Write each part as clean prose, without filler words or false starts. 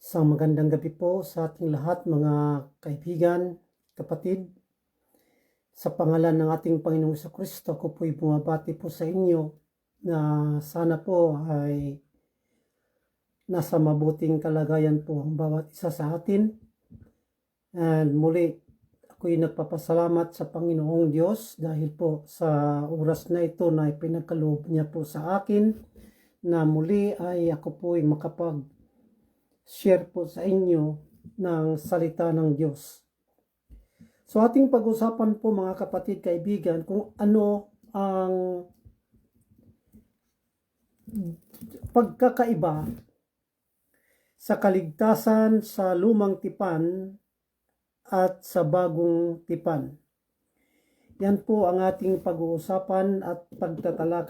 Isang magandang gabi po sa ating lahat mga kaibigan, kapatid. Sa pangalan ng ating Panginoong Jesucristo, ako po'y bumabati po sa inyo na sana po ay nasa mabuting kalagayan po ang bawat isa sa atin. And muli, ako'y nagpapasalamat sa Panginoong Diyos dahil po sa oras na ito na ipinagkaloob niya po sa akin na muli ay ako po'y share po sa inyo ng salita ng Diyos. So ating pag-usapan po mga kapatid, kaibigan, kung ano ang pagkakaiba sa kaligtasan sa lumang tipan at sa bagong tipan. Yan po ang ating pag-uusapan at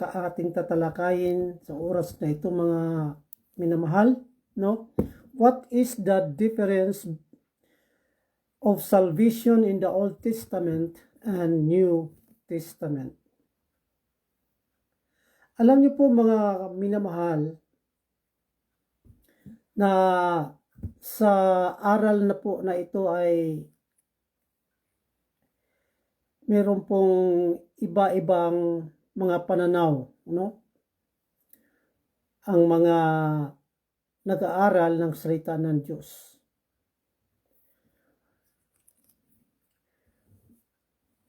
ating tatalakayin sa oras na ito mga minamahal, no? What is the difference of salvation in the Old Testament and New Testament? Alam niyo po mga minamahal na sa aral na po na ito ay meron pong iba-ibang mga pananaw, no? Ang mga nag-aaral ng salita ng Diyos.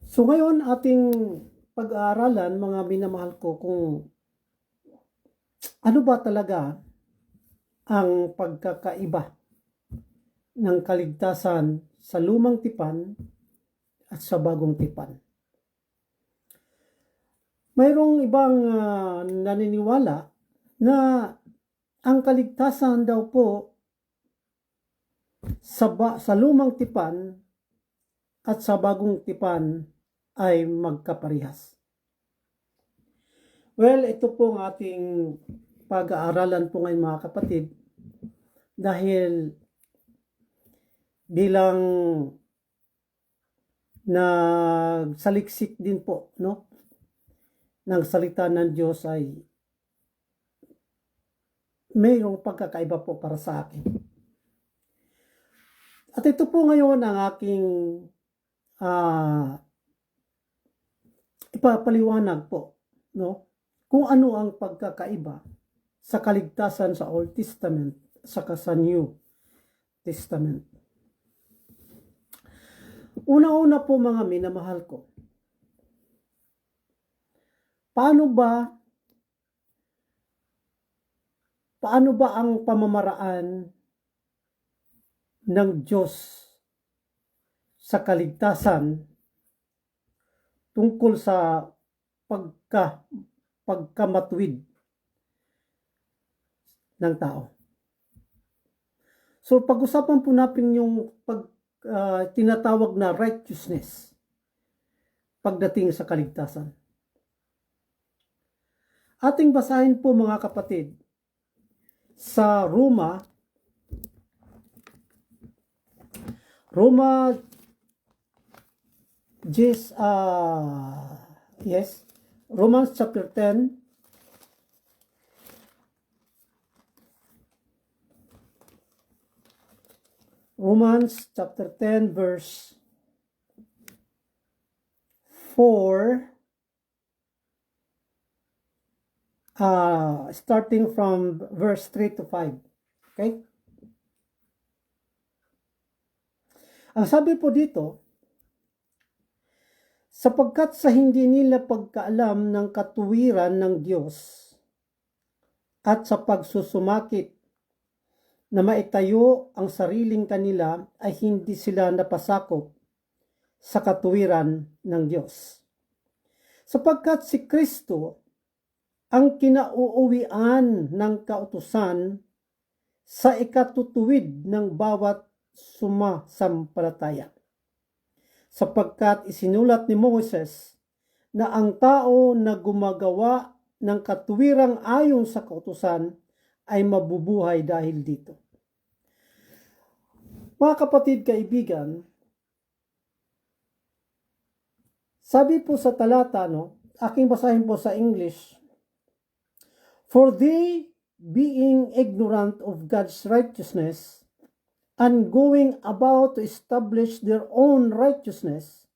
So ngayon ating pag-aaralan mga minamahal ko kung ano ba talaga ang pagkakaiba ng kaligtasan sa lumang tipan at sa bagong tipan. Mayroong ibang naniniwala na ang kaligtasan daw po sa lumang tipan at sa bagong tipan ay magkaparehas. Well, ito po ang ating pag-aaralan po ngayon mga kapatid dahil bilang nagsaliksik din po, no, ng salita ng Diyos ay mayroong pagkakaiba po para sa akin. At ito po ngayon ang aking ipapaliwanag po, no? Kung ano ang pagkakaiba sa kaligtasan sa Old Testament saka sa New Testament. Una-una po mga minamahal ko. Paano ba ang pamamaraan ng Diyos sa kaligtasan tungkol sa pagkamatuwid ng tao? So pag-usapan po natin yung tinatawag na righteousness pagdating sa kaligtasan. Ating basahin po mga kapatid sa Romans chapter 10 Romans chapter 10 verse 4 starting from verse 3 to 5. Okay? Ang sabi po dito, sapagkat sa hindi nila pagkaalam ng katuwiran ng Diyos at sa pagsusumakit na maitayo ang sariling kanila ay hindi sila napasakop sa katuwiran ng Diyos. Sapagkat si Kristo ang kinauuwian ng kautusan sa ikatutuwid ng bawat sumasampalataya. Sapagkat isinulat ni Moses na ang tao na gumagawa ng katuwirang ayon sa kautusan ay mabubuhay dahil dito. Mga kapatid, kaibigan, sabi po sa talata, aking basahin po sa English, for they being ignorant of God's righteousness and going about to establish their own righteousness,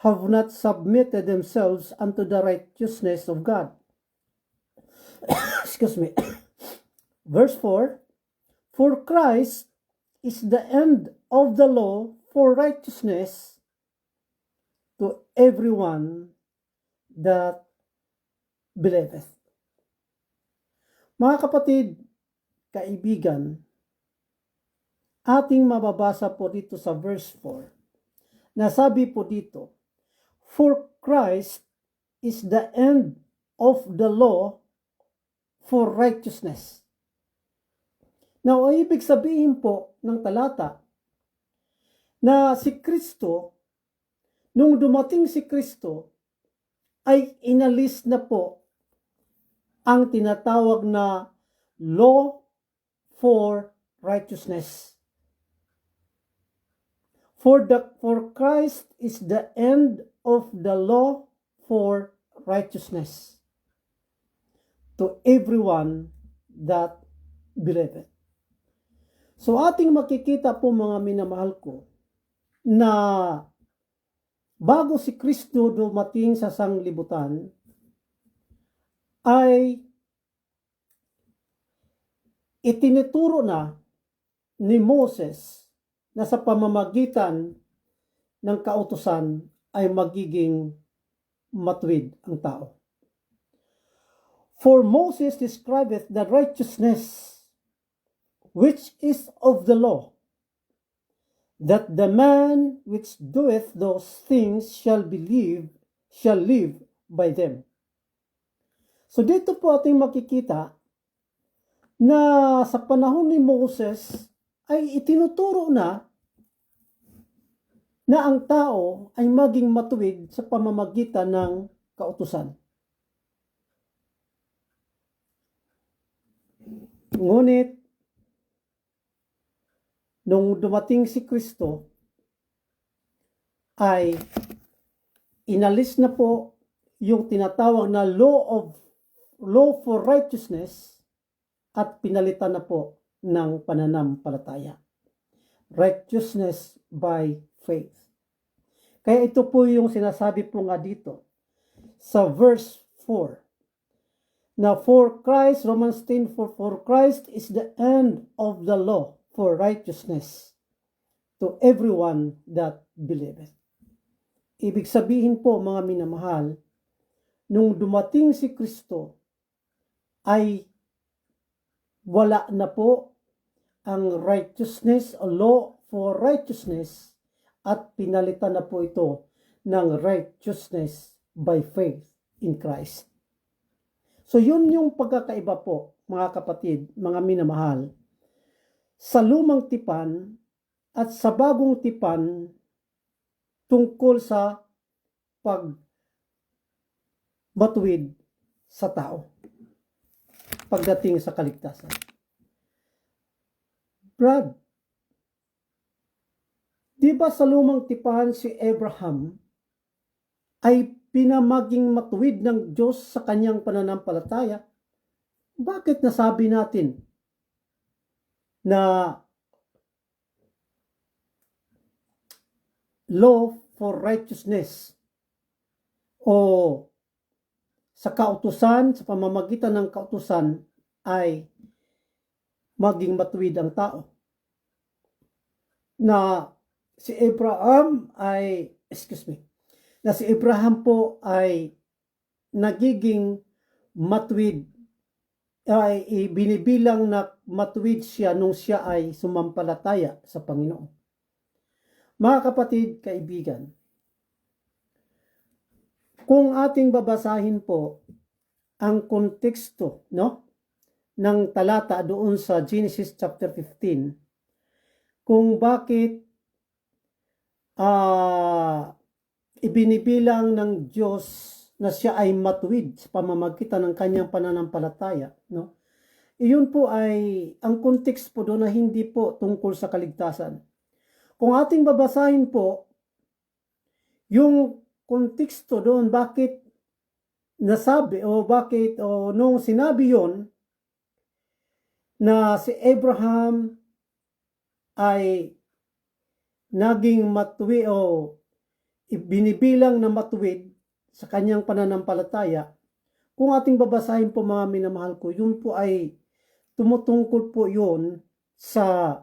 have not submitted themselves unto the righteousness of God. Excuse me. Verse 4, for Christ is the end of the law for righteousness to everyone that believeth. Mga kapatid, kaibigan, ating mababasa po dito sa verse 4, nasabi po dito, for Christ is the end of the law for righteousness. Now, ibig sabihin po ng talata na si Kristo, nung dumating si Kristo, ay inalis na po ang tinatawag na law for righteousness. For Christ is the end of the law for righteousness to everyone that believeth. So ating makikita po mga minamahal ko na bago si Kristo dumating sa sanglibutan ay itinuturo na ni Moses na sa pamamagitan ng kautusan ay magiging matuwid ang tao. For Moses describeth the righteousness which is of the law, that the man which doeth those things shall live by them. So dito po ating makikita na sa panahon ni Moses ay itinuturo na ang tao ay maging matuwid sa pamamagitan ng kautusan. Ngunit nung dumating si Kristo, ay inalis na po yung tinatawag na law for righteousness at pinalitan na po ng pananampalataya. Righteousness by faith. Kaya ito po yung sinasabi po nga dito sa verse 4. Na for Christ, Romans 10, for Christ is the end of the law for righteousness to everyone that believeth. Ibig sabihin po mga minamahal, nung dumating si Kristo ay wala na po ang righteousness o law for righteousness at pinalitan na po ito ng righteousness by faith in Christ. So yun yung pagkakaiba po mga kapatid, mga minamahal, sa lumang tipan at sa bagong tipan tungkol sa pagmatuwid sa tao pagdating sa kaligtasan. Brad, di ba sa lumang tipan si Abraham ay pinamaging matuwid ng Diyos sa kanyang pananampalataya? Bakit nasabi natin na law for righteousness o sa kautusan, sa pamamagitan ng kautusan ay maging matuwid ang tao? Na si Abraham po ay nagiging matuwid, ay binibilang na matuwid siya nung siya ay sumampalataya sa Panginoon. Mga kapatid, kaibigan, kung ating babasahin po ang konteksto ng talata doon sa Genesis chapter 15, kung bakit ibinibilang ng Diyos na siya ay matuwid sa pamamagitan ng kanyang pananampalataya, iyon po ay ang context po doon na hindi po tungkol sa kaligtasan. Kung ating babasahin po yung konteksto doon, bakit nasabi nung sinabi yon na si Abraham ay naging matuwid o binibilang na matuwid sa kanyang pananampalataya, kung ating babasahin po mga minamahal ko, yun po ay tumutungkol po yun sa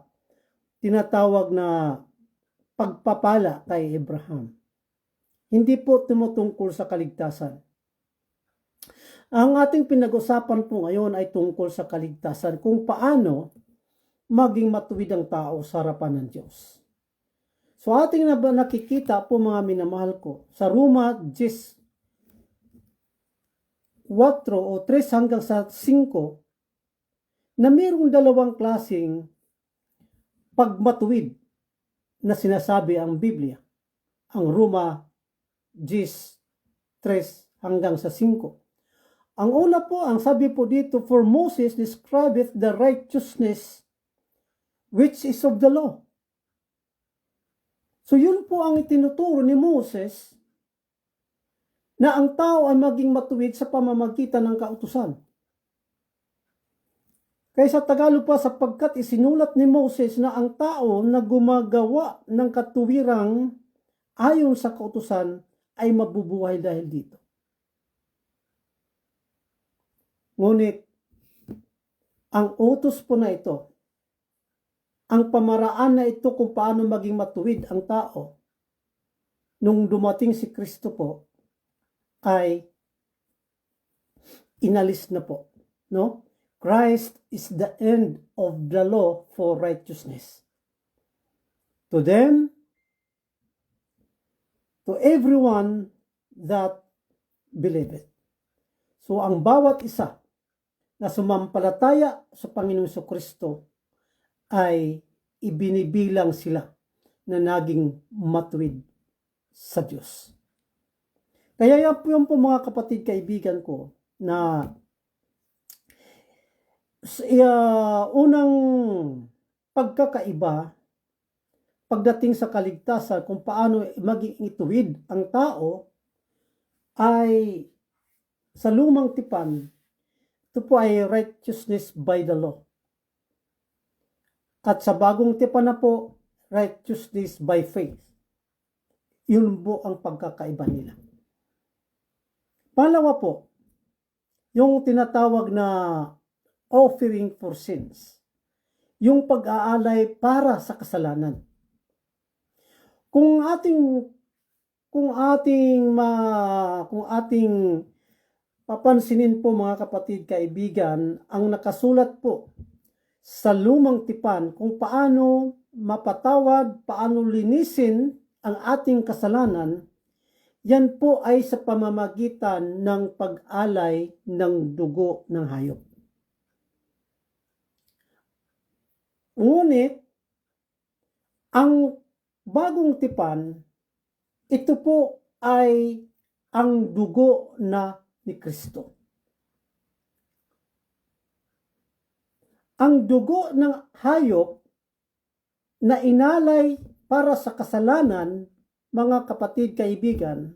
tinatawag na pagpapala kay Abraham. Hindi po tumutungkol sa kaligtasan. Ang ating pinag-usapan po ngayon ay tungkol sa kaligtasan, kung paano maging matuwid ang tao sa harapan ng Diyos. So ating nakikita po mga minamahal ko sa Roma 10:4 o 3 hanggang sa 5 na mayroong dalawang klaseng pagmatuwid na sinasabi ang Biblia. Ang Roma 10:3 hanggang sa 5. Ang una po, ang sabi po dito, for Moses describeth the righteousness which is of the law. So yun po ang itinuturo ni Moses na ang tao ay maging matuwid sa pamamagitan ng kautusan. Kaya sa Tagalog pa, sapagkat isinulat ni Moses na ang tao na gumagawa ng katuwirang ayon sa kautusan ay mabubuhay dahil dito. Ngunit, ang utos po na ito, ang pamaraan na ito kung paano maging matuwid ang tao nung dumating si Kristo po, ay inalis na po, no? Christ is the end of the law for righteousness. To them, to everyone that believeth. So ang bawat isa na sumampalataya sa Panginoong Jesucristo ay ibinibilang sila na naging matuwid sa Diyos. Kaya yan po mga kapatid, kaibigan ko, na unang pagkakaiba pagdating sa kaligtasan kung paano maging ituwid ang tao ay sa lumang tipan, ito po ay righteousness by the law. At sa bagong tipan na po, righteousness by faith. Yun po ang pagkakaiba nila. Pangalawa po, yung tinatawag na offering for sins. Yung pag-aalay para sa kasalanan. Kung ating papansinin po mga kapatid, kaibigan, ang nakasulat po sa lumang tipan kung paano mapatawad, paano linisin ang ating kasalanan, yan po ay sa pamamagitan ng pag-alay ng dugo ng hayop. Ngunit, ang bagong tipan, ito po ay ang dugo na ni Kristo. Ang dugo ng hayop na inalay para sa kasalanan, mga kapatid, kaibigan,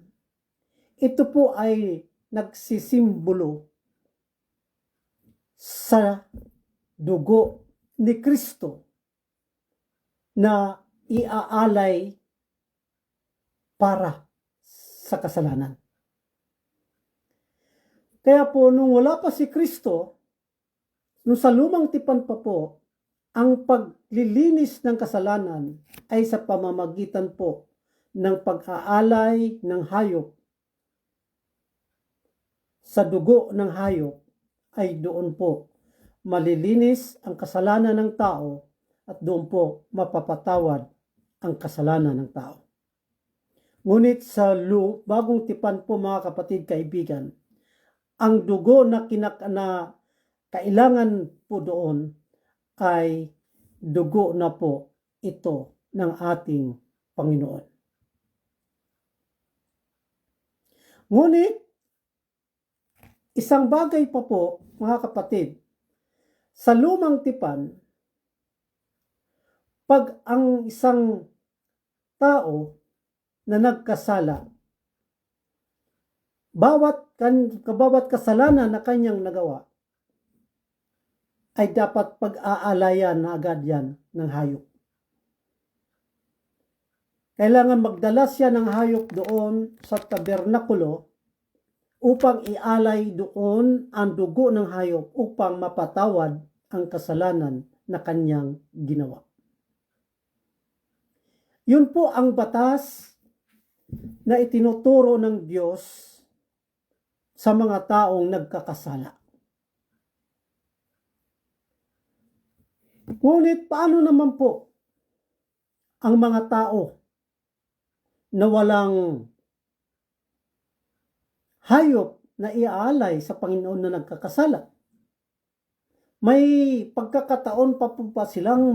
ito po ay nagsisimbolo sa dugo ni Kristo na iaalay para sa kasalanan. Kaya po, nung wala pa si Kristo, nung sa lumang tipan pa po, ang paglilinis ng kasalanan ay sa pamamagitan po ng pag-aalay ng hayop. Sa dugo ng hayop ay doon po malilinis ang kasalanan ng tao at doon po mapapatawad ang kasalanan ng tao. Ngunit sa bagong tipan po mga kapatid, kaibigan, ang dugo na kailangan po doon ay dugo na po ito ng ating Panginoon. Ngunit, isang bagay pa po, mga kapatid, sa lumang tipan, pag ang isang tao na nagkasala, bawat kasalanan na kanyang nagawa, ay dapat pag-aalayan na agad yan ng hayop. kailangan magdala siya ng hayop doon sa tabernakulo upang ialay doon ang dugo ng hayop upang mapatawad ang kasalanan na kanyang ginawa. Yun po ang batas na itinuturo ng Diyos sa mga taong nagkakasala. Ngunit paano naman po ang mga tao na walang hayop na iaalay sa Panginoon na nagkakasala? May pagkakataon pa po ba silang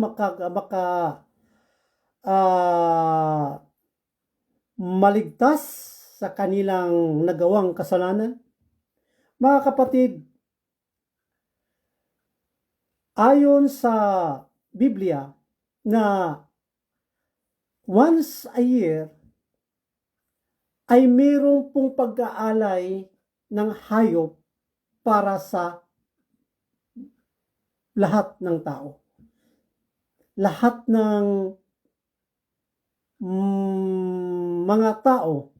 maligtas sa kanilang nagawang kasalanan? Mga kapatid, ayon sa Biblia na once a year ay mayroong pong pag-aalay ng hayop para sa lahat ng tao. Lahat ng mga tao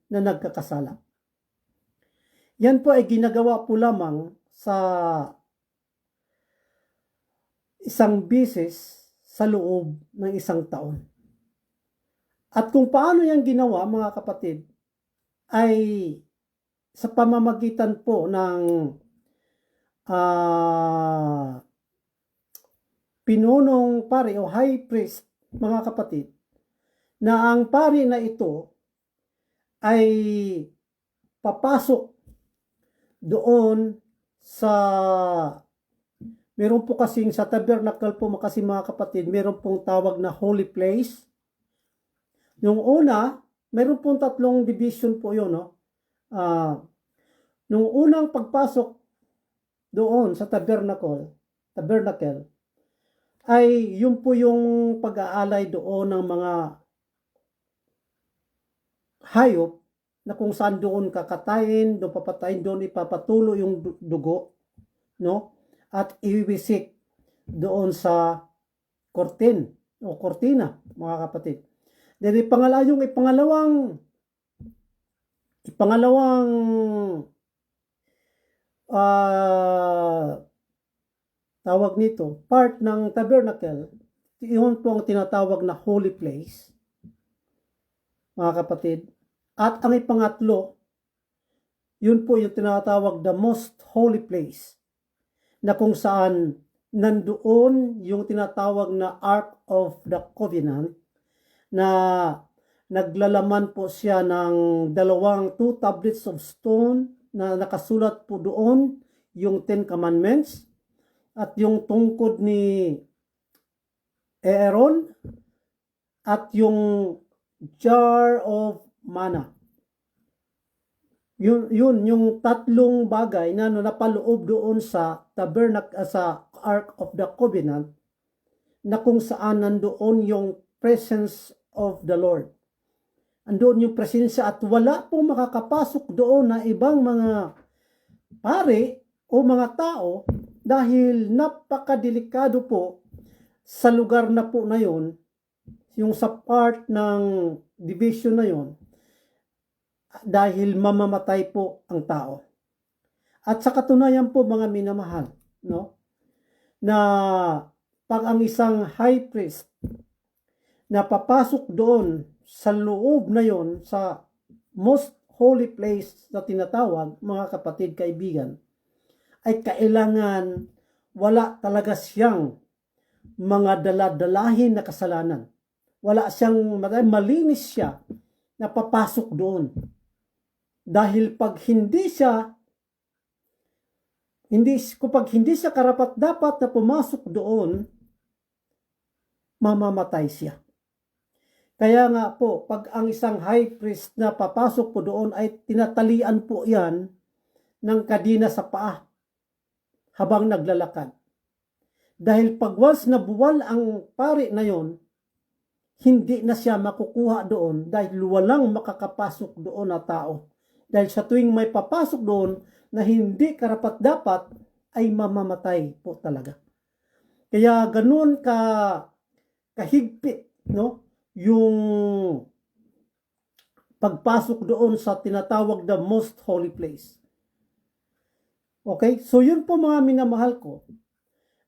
na nagkakasala. Yan po ay ginagawa po lamang sa isang beses sa loob ng isang taon. At kung paano yan ginawa, mga kapatid, ay sa pamamagitan po ng pinunong pari o high priest, mga kapatid, na ang pari na ito ay papasok doon sa meron po kasing sa tabernacle po kasi, mga kapatid, meron pong tawag na holy place. Nung una, meron pong 3 division po yun, no? Nung unang pagpasok doon sa tabernacle, ay yun po yung pag-aalay doon ng mga hayop na kung saan doon kakatayin, doon papatayin, doon ipapatulo yung dugo, no? At iwiwisik doon sa kortin o kortina, mga kapatid. Then ipangalawang tawag nito, part ng tabernacle, yun po ang tinatawag na holy place, mga kapatid. At ang ipangatlo, yun po yung tinatawag the most holy place, na kung saan nandoon yung tinatawag na Ark of the Covenant, na naglalaman po siya ng 2 tablets of stone na nakasulat po doon yung 10 Commandments at yung tungkod ni Aaron at yung jar of manna. Yun yung 3 bagay na napaloob doon sa tabernacle, sa Ark of the Covenant, na kung saan nandoon yung presence of the Lord. Andoon yung presensya at wala pong makakapasok doon na ibang mga pari o mga tao dahil napakadelikado po sa lugar na po na yon, yung sa part ng division na yon, dahil mamamatay po ang tao. At sa katunayan po, mga minamahal, no, na pag ang isang high priest na papasok doon sa loob na yon, sa most holy place na tinatawag, mga kapatid, kaibigan, ay kailangan wala talaga siyang mga daladalahin na kasalanan. Wala siyang, malinis siya na papasok doon. Dahil pag hindi siya karapat dapat na pumasok doon, mamamatay siya. Kaya nga po, pag ang isang high priest na papasok po doon ay tinatalian po yan ng kadina sa paa habang naglalakad. Dahil pag once na buwal ang pari na yon, hindi na siya makukuha doon dahil walang makakapasok doon na tao. Dahil sa tuwing may papasok doon na hindi karapat dapat, ay mamamatay po talaga. Kaya ganoon kahigpit, no, yung pagpasok doon sa tinatawag na most holy place. Okay? So yun po mga minamahal ko,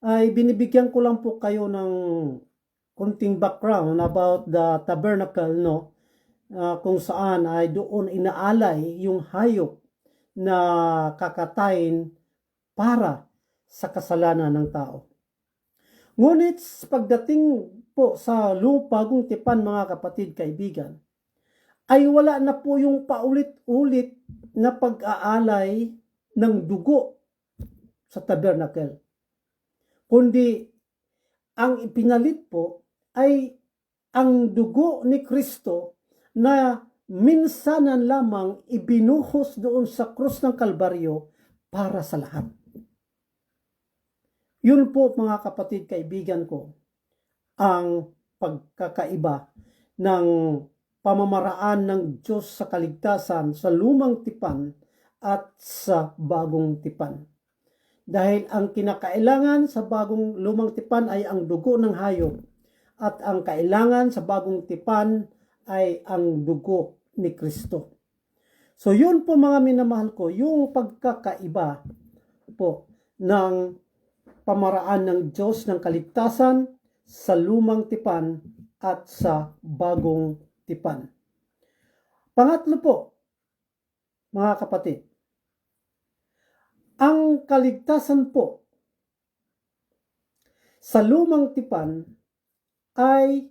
ay binibigyan ko lang po kayo ng kunting background about the tabernacle, no? Kung saan ay doon inaalay yung hayop na kakatayin para sa kasalanan ng tao. Ngunit pagdating po sa bagong tipan, mga kapatid, kaibigan, ay wala na po yung paulit-ulit na pag-aalay ng dugo sa tabernacle. Kundi ang ipinalit po ay ang dugo ni Kristo na minsanan lamang ibinuhos doon sa krus ng Kalbaryo para sa lahat. Yun po, mga kapatid, kaibigan ko, ang pagkakaiba ng pamamaraan ng Diyos sa kaligtasan sa lumang tipan at sa bagong tipan. Dahil ang kinakailangan sa bagong lumang tipan ay ang dugo ng hayop at ang kailangan sa bagong tipan ay ang dugo ni Kristo. So yun po, mga minamahal ko, yung pagkakaiba po ng pamaraan ng Diyos ng kaligtasan sa lumang tipan at sa bagong tipan. Pangatlo po, mga kapatid, ang kaligtasan po sa lumang tipan ay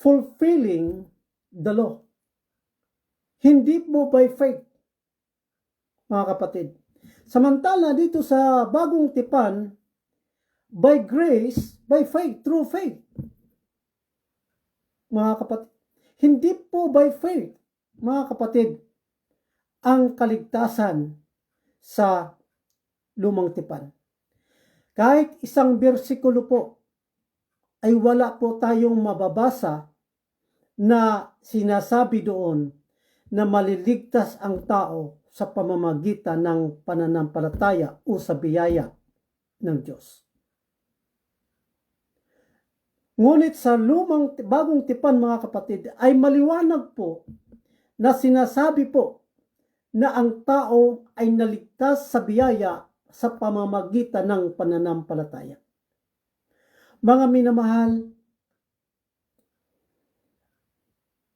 fulfilling the law. Hindi po by faith, mga kapatid. Samantala dito sa bagong tipan, by grace, by faith, through faith. Mga kapatid, hindi po by faith, mga kapatid, ang kaligtasan sa lumang tipan. Kahit isang bersikulo po ay wala po tayong mababasa na sinasabi doon na maliligtas ang tao sa pamamagitan ng pananampalataya o sa biyaya ng Diyos. Ngunit sa bagong tipan, mga kapatid, ay maliwanag po na sinasabi po na ang tao ay naligtas sa biyaya sa pamamagitan ng pananampalataya. Mga minamahal,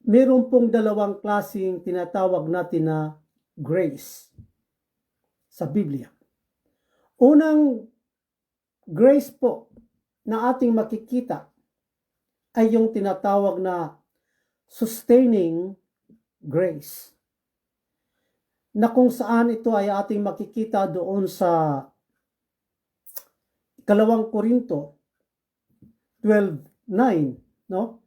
meron pong dalawang klaseng tinatawag natin na grace sa Biblia. Unang grace po na ating makikita ay yung tinatawag na sustaining grace, na kung saan ito ay ating makikita doon sa 2 Korinto 12:9, no?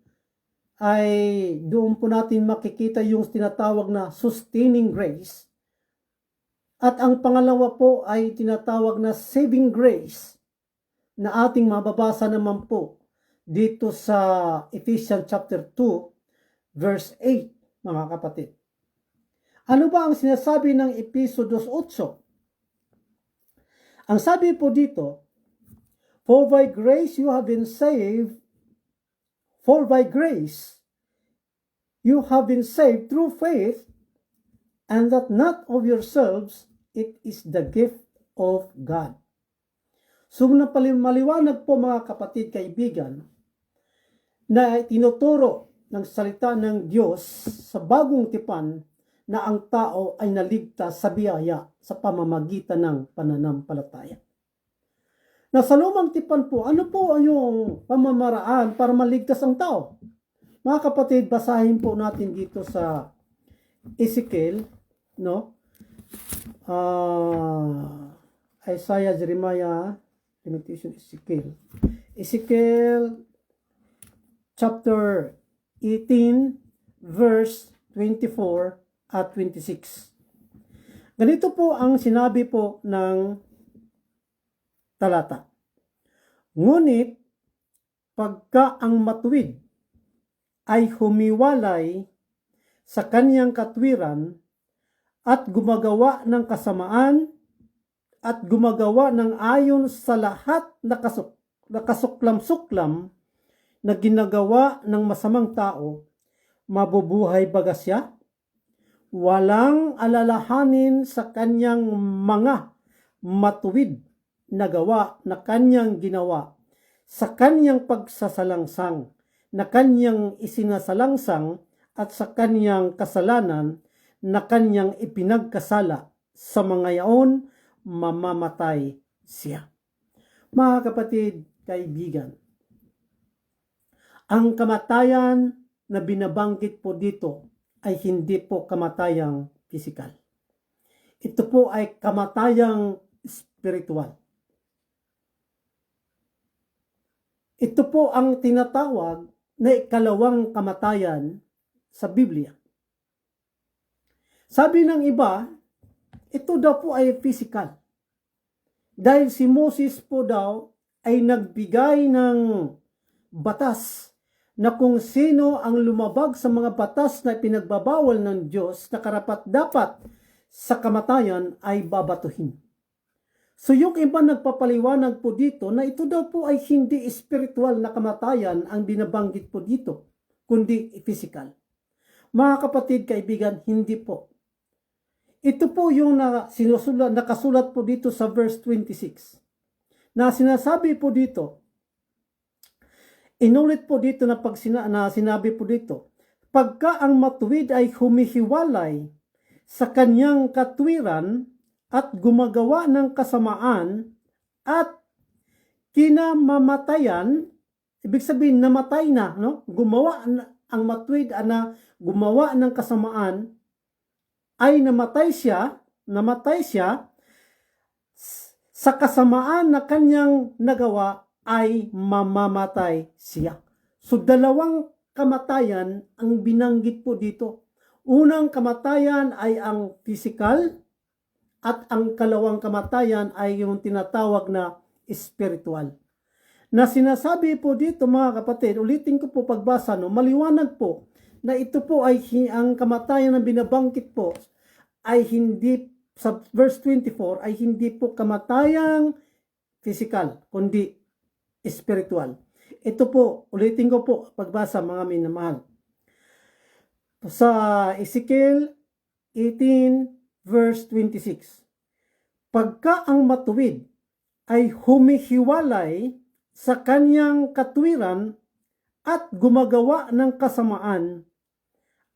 Ay doon po natin makikita yung tinatawag na sustaining grace. At ang pangalawa po ay tinatawag na saving grace, na ating mababasa naman po dito sa Ephesians chapter 2 verse 8, mga kapatid. Ano ba ang sinasabi ng Efeso 2:8? Ang sabi po dito, For by grace you have been saved through faith, and that not of yourselves, it is the gift of God. So maliwanag po, mga kapatid, kaibigan, na tinuturo ng salita ng Diyos sa bagong tipan na ang tao ay naligtas sa biyaya sa pamamagitan ng pananampalataya. Na sa lumang tipan po, ano po yung pamamaraan para maligtas ang tao? Mga kapatid, basahin po natin dito sa Ezekiel, no? Isaiah, Jeremiah, Limitation, Ezekiel chapter 18 verse 24 at 26. Ganito po ang sinabi po ng talata. Ngunit pagka ang matuwid ay humiwalay sa kanyang katwiran at gumagawa ng kasamaan at gumagawa ng ayon sa lahat na kasuklam-suklam, na ginagawa ng masamang tao, mabubuhay baga siya? Walang alalahanin sa kanyang mga matuwid na gawa na kanyang ginawa, sa kanyang pagsasalangsang na kanyang isinasalangsang at sa kanyang kasalanan na kanyang ipinagkasala, sa mga yaon mamamatay siya. Mga kapatid, kaibigan, ang kamatayan na binabanggit po dito ay hindi po kamatayang pisikal. Ito po ay kamatayang spiritual. Ito po ang tinatawag na ikalawang kamatayan sa Biblia. Sabi ng iba, ito daw po ay physical. Dahil si Moses po daw ay nagbigay ng batas na kung sino ang lumabag sa mga batas na pinagbabawal ng Diyos na karapat-dapat sa kamatayan ay babatuhin. So yung iba nagpapaliwanag po dito na ito daw po ay hindi spiritual na kamatayan ang binabanggit po dito, kundi physical. Mga kapatid, kaibigan, hindi po. Ito po yung nakasulat po dito sa verse 26. Na sinasabi po dito, inulit po dito na sinabi po dito, pagka ang matuwid ay humihiwalay sa kanyang katwiran at gumagawa ng kasamaan at kinamamatayan, ibig sabihin namatay na, no? Ang matuwid na gumawa ng kasamaan ay namatay siya sa kasamaan na kanyang nagawa ay mamamatay siya. So dalawang kamatayan ang binanggit po dito. Unang kamatayan ay ang physical at ang kalawang kamatayan ay yung tinatawag na spiritual. Na sinasabi po dito mga kapatid, ulitin ko po pagbasa, no, maliwanag po na ito po ay ang kamatayan na binabanggit po ay hindi, sa verse 24, ay hindi po kamatayang physical, kundi spiritual. Ito po, ulitin ko po pagbasa mga minamahal. Sa Ezekiel 18 verse 26. Pagka ang matuwid ay humihiwalay sa kanyang katwiran at gumagawa ng kasamaan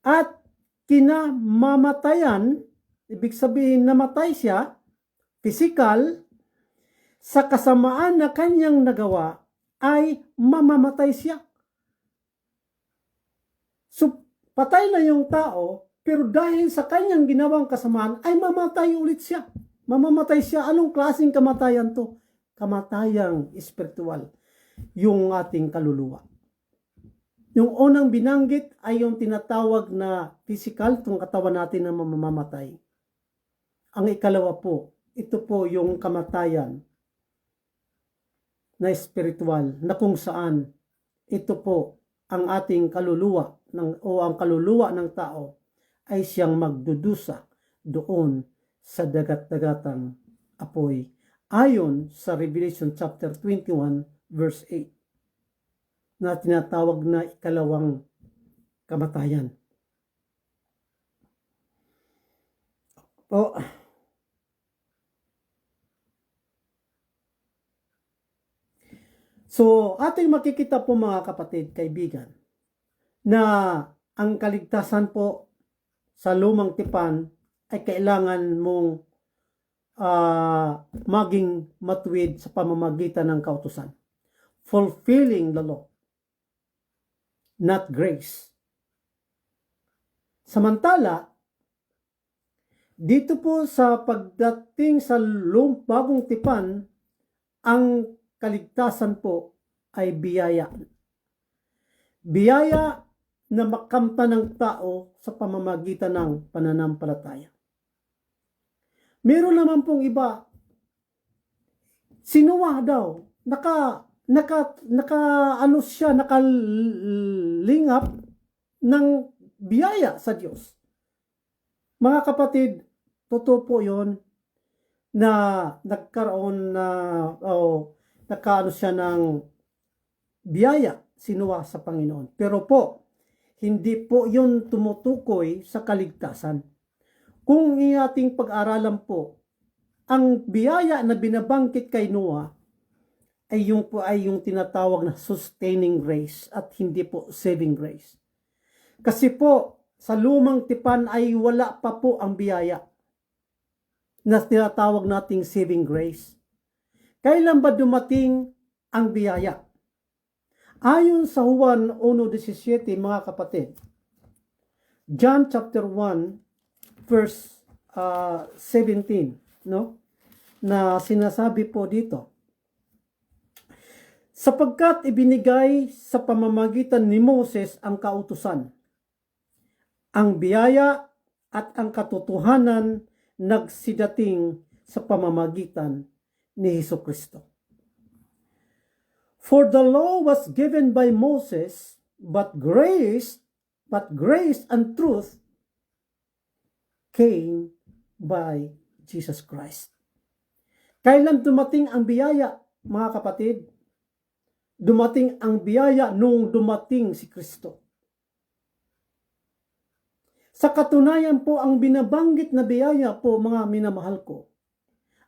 at kinamamatayan, ibig sabihin namatay siya, physical, sa kasamaan na kanyang nagawa ay mamamatay siya. So, patay na yung tao, pero dahil sa kanyang ginawang kasamaan ay mamatay ulit siya. Mamamatay siya. Anong klaseng kamatayan to? Kamatayang spiritual. Yung ating kaluluwa. Yung unang binanggit ay yung tinatawag na physical, itong katawan natin na mamamatay. Ang ikalawa po, ito po yung kamatayan na spiritual, na kung saan ito po ang ating kaluluwa o ang kaluluwa ng tao ay siyang magdudusa doon sa dagat-dagatang apoy ayon sa Revelation chapter 21 verse 8 na tinatawag na ikalawang kamatayan. So, ating makikita po mga kapatid, kaibigan, na ang kaligtasan po sa lumang tipan ay kailangan mong maging matuwid sa pamamagitan ng kautusan. Fulfilling the law, not grace. Samantala, dito po sa pagdating sa bagong tipan, ang kaligtasan po ay biyaya. Biyaya na makamtan ng tao sa pamamagitan ng pananampalataya. Meron naman pong iba, sinuwa daw, nakalingap ng biyaya sa Diyos. Mga kapatid, totoo po yun na nagkaroon na nagkaano siya ng biyaya sinuwa sa Panginoon. Pero po, hindi po yun tumutukoy sa kaligtasan. Kung ating pag-aralan po, ang biyaya na binabangkit kay Noah ay yung tinatawag na sustaining grace at hindi po saving grace. Kasi po, sa lumang tipan ay wala pa po ang biyaya na tinatawag nating saving grace. Kailan ba dumating ang biyaya? Ayon sa Juan 1:17, mga kapatid, John chapter 1 verse 17, no? Na sinasabi po dito, sapagkat ibinigay sa pamamagitan ni Moses ang kautusan, ang biyaya at ang katotohanan nagsidating sa pamamagitan ni Hesukristo. For the law was given by Moses, but grace and truth came by Jesus Christ. Kailan dumating ang biyaya, mga kapatid? Dumating ang biyaya nung dumating si Kristo. Sa katunayan po, ang binabanggit na biyaya po, mga minamahal ko,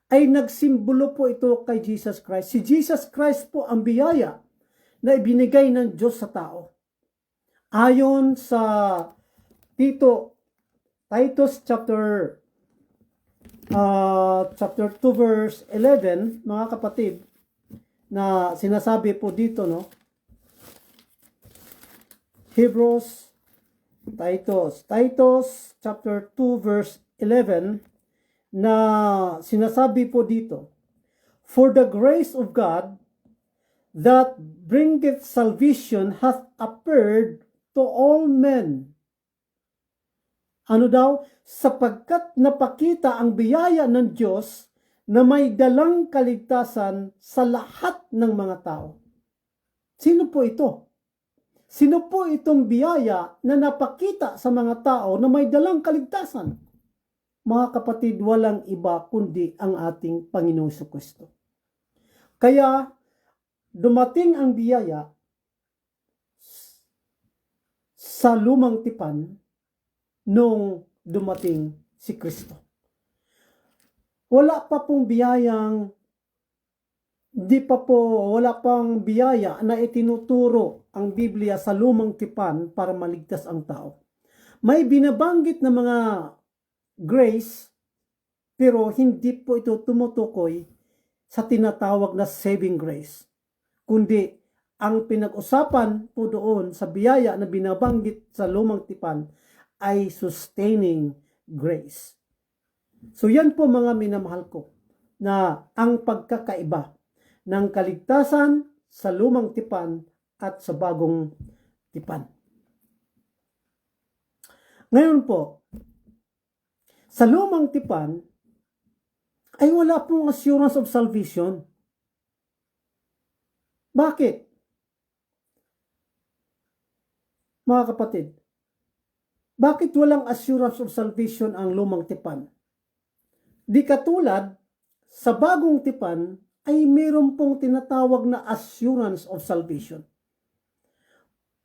ay nagsimbolo po ito kay Jesus Christ. Si Jesus Christ po ang biyaya na ibinigay ng Diyos sa tao. Ayon sa Titus chapter 2 verse 11, mga kapatid, na sinasabi po dito, no? Titus chapter 2 verse 11, na sinasabi po dito, for the grace of God that bringeth salvation hath appeared to all men. Ano daw? Sapagkat napakita ang biyaya ng Diyos na may dalang kaligtasan sa lahat ng mga tao. Sino po ito? Sino po itong biyaya na napakita sa mga tao na may dalang kaligtasan? Mga kapatid, walang iba kundi ang ating Panginoong Jesucristo. Kaya dumating ang biyaya sa lumang tipan nung dumating si Kristo. Wala pang biyaya na itinuturo ang Biblia sa lumang tipan para maligtas ang tao. May binabanggit na mga grace, pero hindi po ito tumutukoy sa tinatawag na saving grace. Kundi, ang pinag-usapan po doon sa biyaya na binabanggit sa lumang tipan ay sustaining grace. So yan po, mga minamahal ko, na ang pagkakaiba ng kaligtasan sa lumang tipan at sa bagong tipan. Ngayon po, sa lumang tipan ay wala pong assurance of salvation. Bakit? Mga kapatid, bakit walang assurance of salvation ang lumang tipan? Di katulad sa bagong tipan ay mayroon pong tinatawag na assurance of salvation.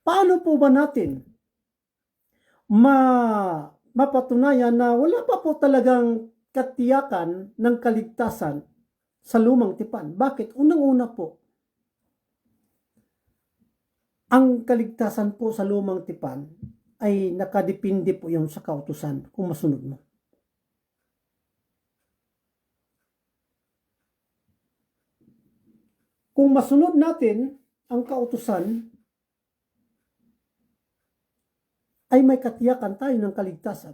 Paano po ba natin mapatunayan na wala pa po talagang katiyakan ng kaligtasan sa lumang tipan? Bakit? Unang-una po, ang kaligtasan po sa lumang tipan ay nakadepende po yung sa kautusan kung masunod mo. Kung masunod natin ang kautusan, ay may katiyakan tayo ng kaligtasan.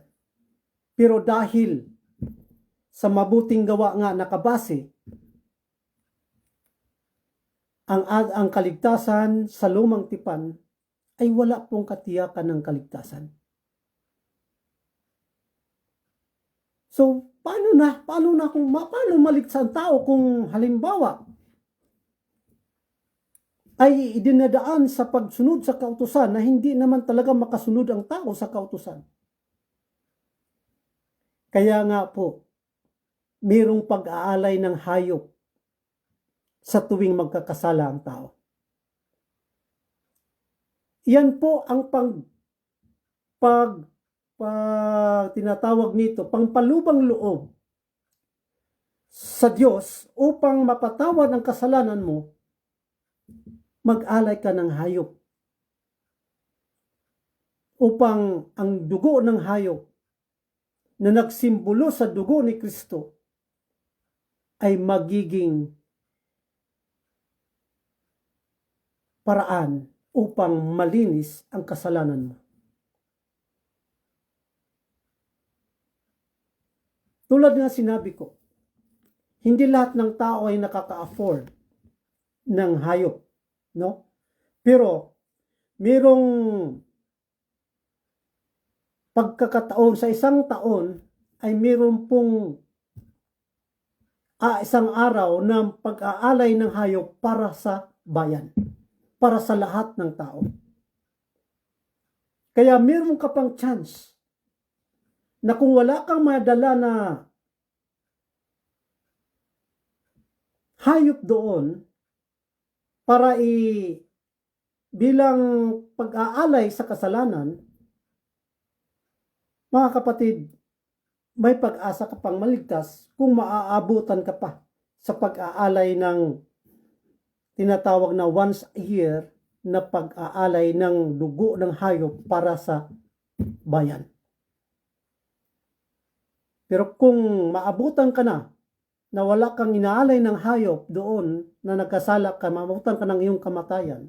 Pero dahil sa mabuting gawa nga nakabase, ang kaligtasan sa lumang tipan ay wala pong katiyakan ng kaligtasan. So, paano maligtas ang tao kung halimbawa ay idinadaan sa pagsunod sa kautusan na hindi naman talaga makasunod ang tao sa kautusan? Kaya nga po, mayroong pag-aalay ng hayop sa tuwing magkakasala ang tao. Yan po ang tinatawag nito, pangpalubang loob sa Diyos upang mapatawad ang kasalanan mo, mag-alay ka ng hayop. Upang ang dugo ng hayop na nagsimbolo sa dugo ni Kristo ay magiging paraan upang malinis ang kasalanan mo. Tulad nga sinabi ko, hindi lahat ng tao ay nakaka-afford ng hayop, no? Pero merong pagkakataon sa isang taon ay meron pong isang araw ng pag-aalay ng hayop para sa bayan, para sa lahat ng tao. Kaya meron ka pang chance na kung wala kang madala na hayop doon para bilang pag-aalay sa kasalanan, mga kapatid, may pag-asa ka pang maligtas kung maaabutan ka pa sa pag-aalay ng tinatawag na once a year na pag-aalay ng dugo ng hayop para sa bayan. Pero kung maabutan ka na wala kang inaalay ng hayop doon na nagkasala ka, maabutan ka ng iyong kamatayan,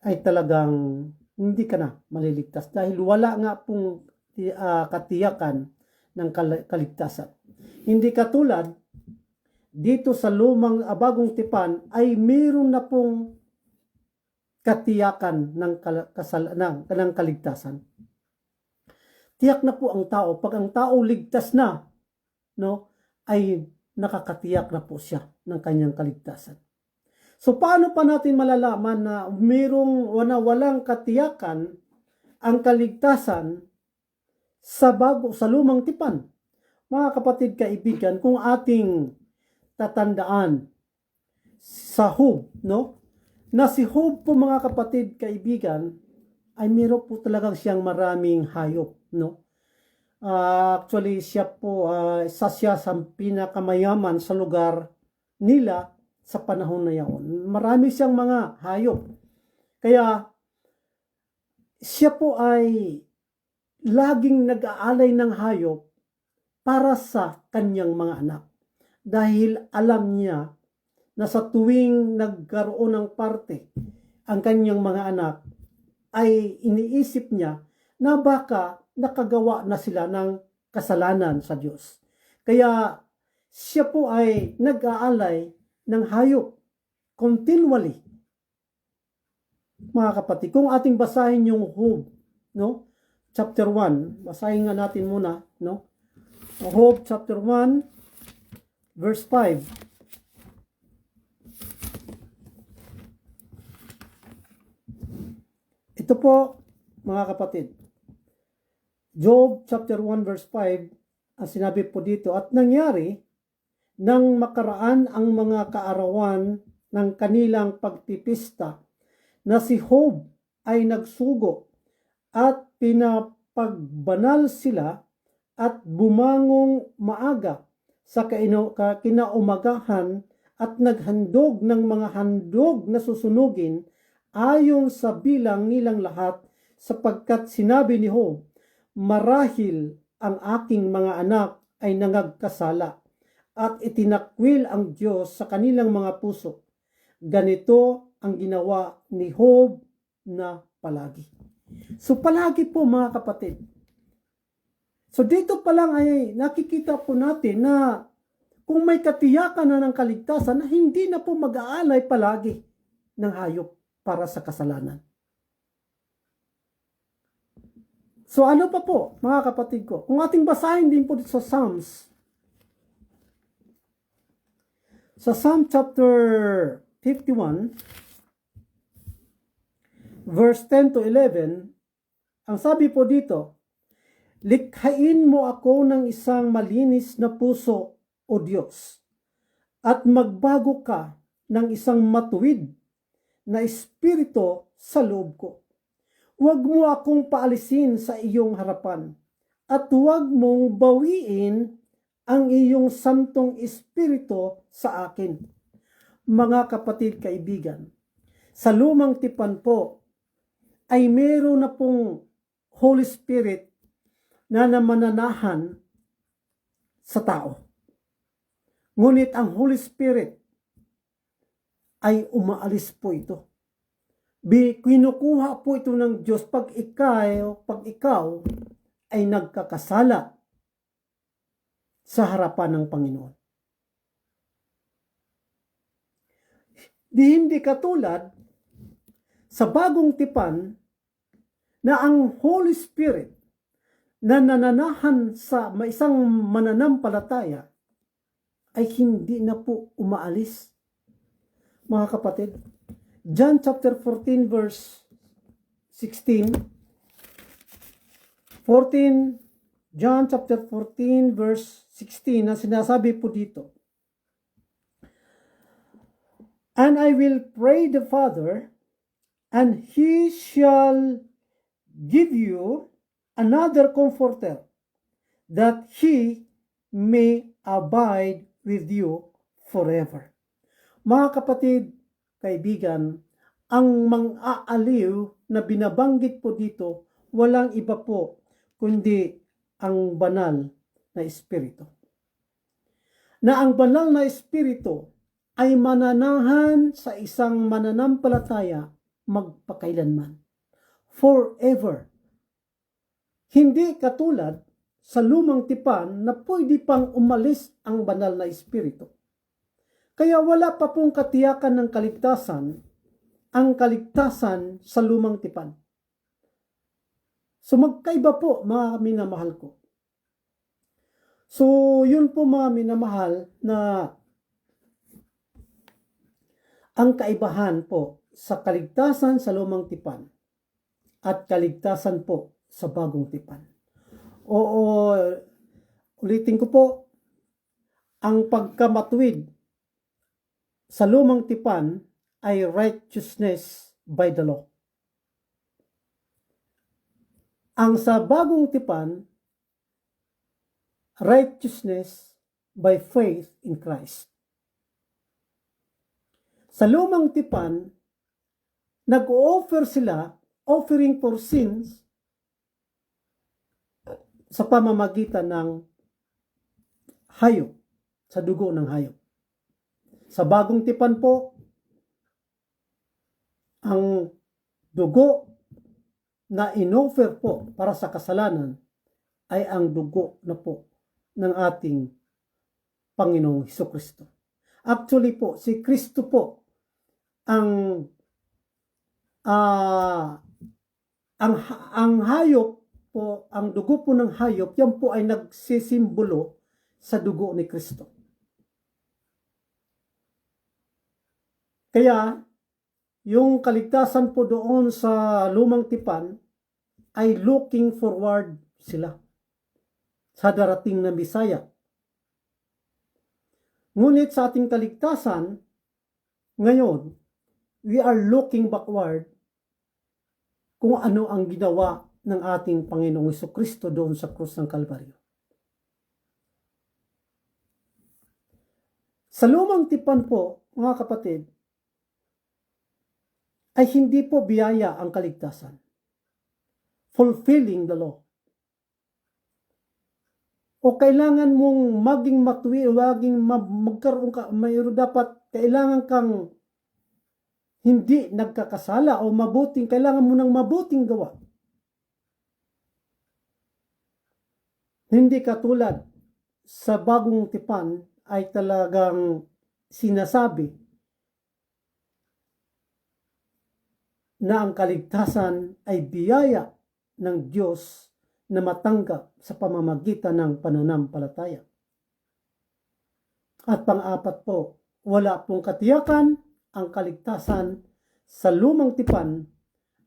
ay talagang hindi ka na maliligtas dahil wala nga pong katiyakan ng kaligtasan. Hindi katulad dito sa bagong tipan ay mayroon na pong katiyakan ng kaligtasan. Tiyak na po ang tao. Pag ang tao ligtas na, no, ay nakakatiyak na po siya ng kanyang kaligtasan. So paano pa natin malalaman na walang katiyakan ang kaligtasan sa lumang tipan? Mga kapatid, kaibigan, kung ating tatandaan sa Job, no? Na si Job po, mga kapatid, kaibigan, ay meron po talagang siyang maraming hayop, no? Actually, siya po, isa siya sa pinakamayaman sa lugar nila sa panahon na yaon. Marami siyang mga hayop. Kaya, siya po ay laging nag-aalay ng hayop para sa kanyang mga anak. Dahil alam niya na sa tuwing nagkaroon ng parte ang kanyang mga anak, ay iniisip niya na baka nakagawa na sila ng kasalanan sa Diyos. Kaya siya po ay nag-aalay ng hayop continually. Mga kapatid, kung ating basahin yung Job, no? Chapter 1, basahin nga natin muna, no? Job chapter 1 verse 5. Ito po, mga kapatid. Job chapter 1 verse 5, ang sinabi po dito, at nangyari nang makaraan ang mga kaarawan ng kanilang pagpipista na si Job ay nagsugo at pinapagbanal sila at bumangong maaga sa kinaumagahan at naghandog ng mga handog na susunugin ayon sa bilang nilang lahat, sapagkat sinabi ni Job, marahil ang aking mga anak ay nangagkasala at itinakwil ang Diyos sa kanilang mga puso. Ganito ang ginawa ni Job na palagi. So palagi po, mga kapatid. So dito pa lang ay nakikita po natin na kung may katiyakan na ng kaligtasan, na hindi na po mag-aalay palagi ng hayop para sa kasalanan. So ano pa po, mga kapatid ko? Kung ating basahin din po dito sa Psalms, sa Psalm chapter 51, verse 10 to 11, ang sabi po dito, likhain mo ako ng isang malinis na puso, O Diyos, at magbago ka ng isang matuwid na espiritu sa loob ko. Huwag mo akong paalisin sa iyong harapan at huwag mong bawiin ang iyong santong espiritu sa akin. Mga kapatid, kaibigan, sa lumang tipan po ay meron na pong Holy Spirit na namananahan sa tao. Ngunit ang Holy Spirit ay umaalis po ito. Kinukuha po ito ng Diyos pag ikaw ay nagkakasala sa harapan ng Panginoon. Hindi katulad sa bagong tipan na ang Holy Spirit na nananahan sa isang mananampalataya ay hindi na po umaalis. Mga kapatid, John chapter 14 verse 16, John chapter 14 verse 16 na sinasabi po dito, "And I will pray the Father, and He shall give you another Comforter, that He may abide with you forever." Mga kapatid, kaibigan, ang mang-aaliw na binabanggit po dito, walang iba po kundi ang banal na Espiritu. Na ang banal na Espiritu ay mananahan sa isang mananampalataya magpakailanman. Forever. Hindi katulad sa lumang tipan na pwede pang umalis ang banal na Espiritu. Kaya wala pa pong katiyakan ng kaligtasan, ang kaligtasan sa lumang tipan. So magkaiba po, mga minamahal ko. So yun po, mga minamahal, na ang kaibahan po sa kaligtasan sa lumang tipan at kaligtasan po sa bagong tipan. Oo, ulitin ko po, ang pagkamatuwid sa lumang tipan ay righteousness by the law. Ang sa bagong tipan, righteousness by faith in Christ. Sa lumang tipan, nag-o-offer sila, offering for sins, sa pamamagitan ng hayop, sa dugo ng hayop. Sa bagong tipan po, ang dugo na in-offer po para sa kasalanan ay ang dugo na po ng ating Panginoong Hesukristo. Actually po, si Kristo po ang hayop po, ang dugo po ng hayop, yan po ay nagsisimbolo sa dugo ni Kristo. Kaya, yung kaligtasan po doon sa lumang tipan ay looking forward sila sa darating na Misaya. Ngunit sa ating kaligtasan, ngayon, we are looking backward kung ano ang ginawa ng ating Panginoong Hesukristo doon sa krus ng Kalbaryo. Sa lumang tipan po, mga kapatid, ay hindi po biyaya ang kaligtasan. Fulfilling the law. O kailangan mong maging magkaroon ka, mayroon dapat, kailangan kang hindi nagkakasala o kailangan mo ng mabuting gawa. Hindi katulad sa bagong tipan ay talagang sinasabi na ang kaligtasan ay biyaya ng Diyos na matanggap sa pamamagitan ng pananampalataya. At pang-apat po, wala pong katiyakan ang kaligtasan sa lumang tipan,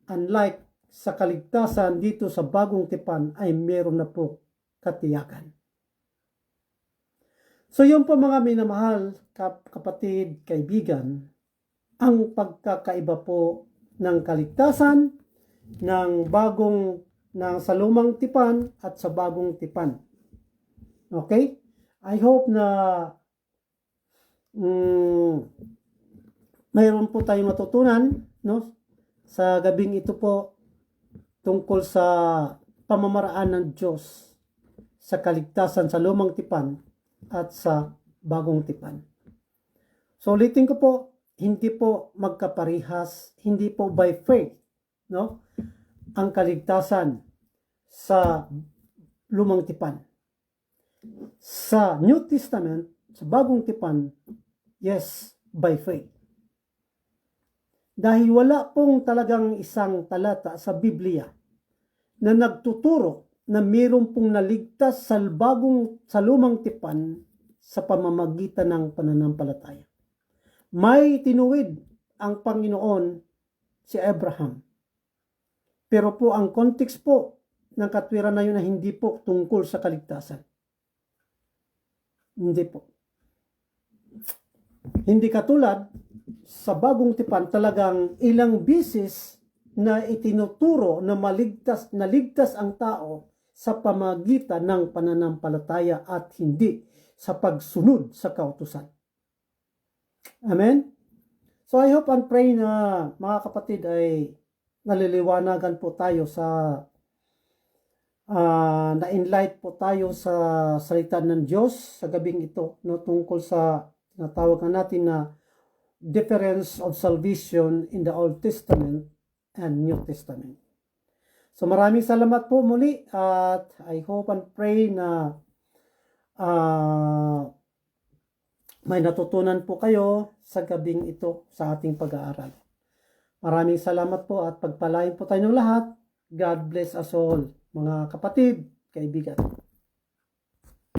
unlike sa kaligtasan dito sa bagong tipan ay meron na po katiyakan. So yun po, mga minamahal kapatid, kaibigan, ang pagkakaiba po ng kaligtasan ng sa lumang tipan at sa bagong tipan. Okay? I hope na mayroon po tayong matutunan, no, sa gabing ito po tungkol sa pamamaraan ng Diyos sa kaligtasan sa lumang tipan at sa bagong tipan. So ulitin ko po, hindi po magkaparihas, hindi po by faith, no, ang kaligtasan sa lumang tipan. Sa New Testament, sa bagong tipan, yes, by faith. Dahil wala pong talagang isang talata sa Biblia na nagtuturo na mayroon pong naligtas sa lumang tipan sa pamamagitan ng pananampalataya. May tinuwid ang Panginoon si Abraham. Pero po ang context po ng katwiran na yun na hindi po tungkol sa kaligtasan. Hindi po. Hindi katulad sa bagong tipan, talagang ilang bisis na itinuturo na naligtas ang tao sa pamagitan ng pananampalataya at hindi sa pagsunod sa kautusan. Amen? So I hope and pray na mga kapatid ay naliliwanagan po tayo sa na-enlight po tayo sa salita ng Diyos sa gabing ito, no, tungkol sa natawag natin na difference of salvation in the Old Testament and New Testament. So maraming salamat po muli at I hope and pray na may natutunan po kayo sa gabing ito sa ating pag-aaral. Maraming salamat po at pagpalain po tayo ng lahat. God bless us all, mga kapatid, kaibigan.